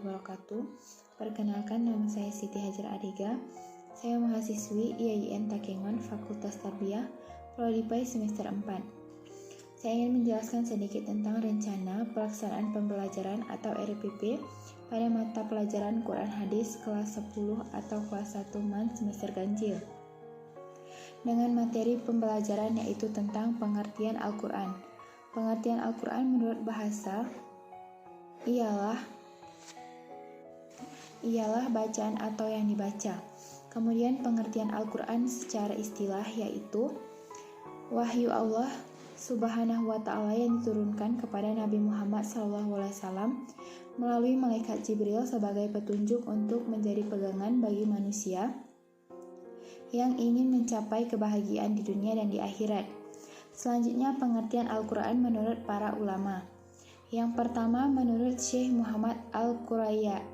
wabarakatuh. Perkenalkan, nama saya Siti Hajar Adiga. Saya mahasiswi IAIN Takengon, Fakultas Tarbiyah, Prodi PAI semester 4. Saya ingin menjelaskan sedikit tentang rencana pelaksanaan pembelajaran atau RPP pada mata pelajaran Quran Hadis kelas 10 atau kelas 1 MAN semester ganjil. Dengan materi pembelajaran yaitu tentang pengertian Al-Quran. Pengertian Al-Quran menurut bahasa ialah bacaan atau yang dibaca. Kemudian pengertian Al-Quran secara istilah yaitu wahyu Allah Subhanahu wa Ta'ala yang diturunkan kepada Nabi Muhammad SAW melalui malaikat Jibril sebagai petunjuk untuk menjadi pegangan bagi manusia yang ingin mencapai kebahagiaan di dunia dan di akhirat. Selanjutnya pengertian Al-Quran menurut para ulama. Yang pertama menurut Syekh Muhammad Al-Qurayari,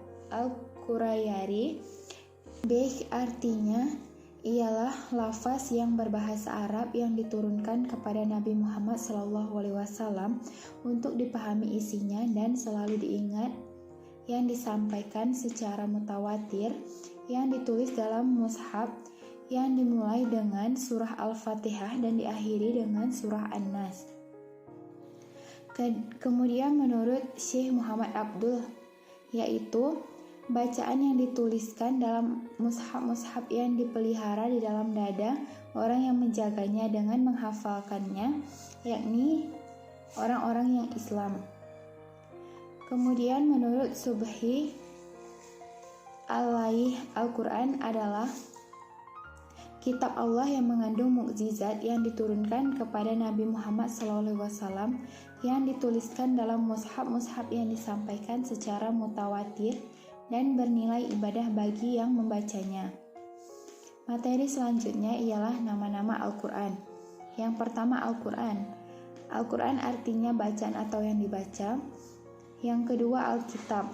artinya ialah lafaz yang berbahasa Arab yang diturunkan kepada Nabi Muhammad SAW untuk dipahami isinya dan selalu diingat, yang disampaikan secara mutawatir, yang ditulis dalam mushaf, yang dimulai dengan surah Al-Fatihah dan diakhiri dengan surah An-Nas. Kemudian menurut Syekh Muhammad Abdul, yaitu bacaan yang dituliskan dalam mushaf-mushaf yang dipelihara di dalam dada orang yang menjaganya dengan menghafalkannya, yakni orang-orang yang Islam. Kemudian menurut Subhi Al-Quran adalah kitab Allah yang mengandung mukjizat yang diturunkan kepada Nabi Muhammad SAW yang dituliskan dalam mushaf-mushaf yang disampaikan secara mutawatir dan bernilai ibadah bagi yang membacanya. Materi selanjutnya ialah nama-nama Al-Quran. Yang pertama Al-Quran. Al-Quran artinya bacaan atau yang dibaca. Yang kedua Alkitab.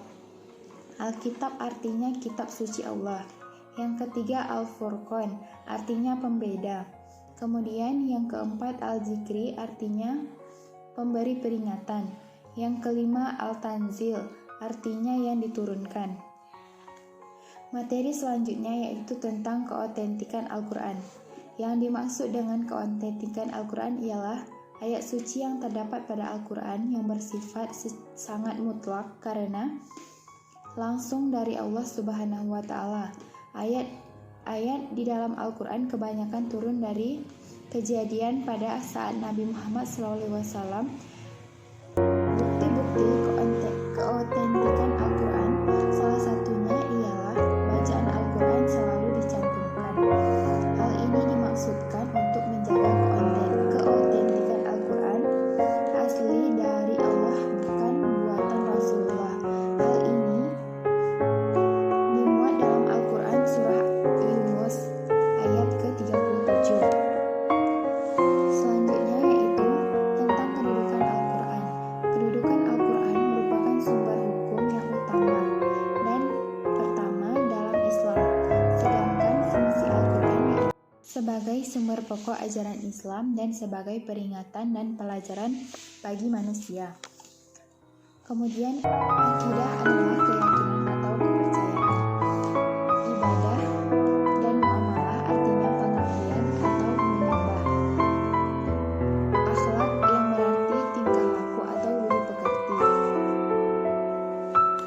Alkitab artinya kitab suci Allah. Yang ketiga Al-Furqan, artinya pembeda. Kemudian yang keempat Al-Zikri, artinya pemberi peringatan. Yang kelima Al-Tanzil, artinya yang diturunkan. Materi selanjutnya yaitu tentang keautentikan Al-Quran. Yang dimaksud dengan keautentikan Al-Quran ialah ayat suci yang terdapat pada Al-Quran yang bersifat sangat mutlak karena langsung dari Allah Subhanahu wa Ta'ala. Ayat di dalam Al-Quran kebanyakan turun dari kejadian pada saat Nabi Muhammad SAW. Bukti-bukti keautentikan Al-Quran salah satunya ialah bacaan Al-Quran selalu dicantumkan. Hal ini dimaksudkan untuk menjaga keautentikan Al-Quran asli dari Allah, bukan buatan Rasulullah. Hal ini dimuat dalam Al-Quran surah Yunus ayat ke-37. Selanjutnya yaitu tentang kedudukan Al-Quran. Kedudukan Al-Quran merupakan sumber hukum yang utama dan pertama dalam Islam, sedangkan fungsi Al-Quran sebagai sumber pokok ajaran Islam dan sebagai peringatan dan pelajaran bagi manusia. Kemudian akidah adalah keyakinan atau kepercayaan. Ibadah dan muamalah artinya pengabdian atau menyembah. Akhlak yang berarti tingkah laku atau budi pekerti.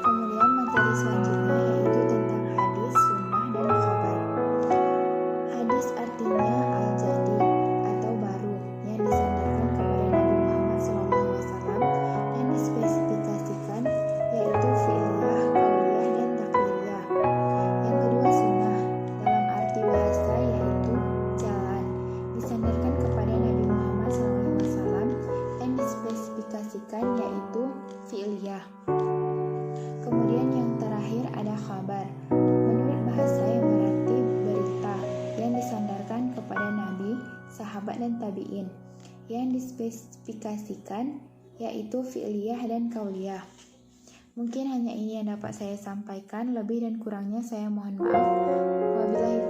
Kemudian materi selanjutnya yaitu tentang hadis, sunnah, dan khabar. Hadis artinya al-jadid atau baru yang disandarkan kepada Nabi Muhammad SAW dan dispesifikasikan yaitu fi'liyah, qauliyah, dan takriyah. Yang kedua sunnah dalam arti bahasa yaitu jalan, disandarkan kepada Nabi Muhammad SAW dan dispesifikasikan yaitu fi'liyah. Kemudian yang terakhir ada khabar, menurut bahasa yang berarti berita, yang disandarkan kepada Nabi, sahabat, dan tabi'in, yang dispesifikasikan yaitu fi'liyah dan qauliyah. Mungkin hanya ini yang dapat saya sampaikan, lebih dan kurangnya saya mohon maaf. Wabillahi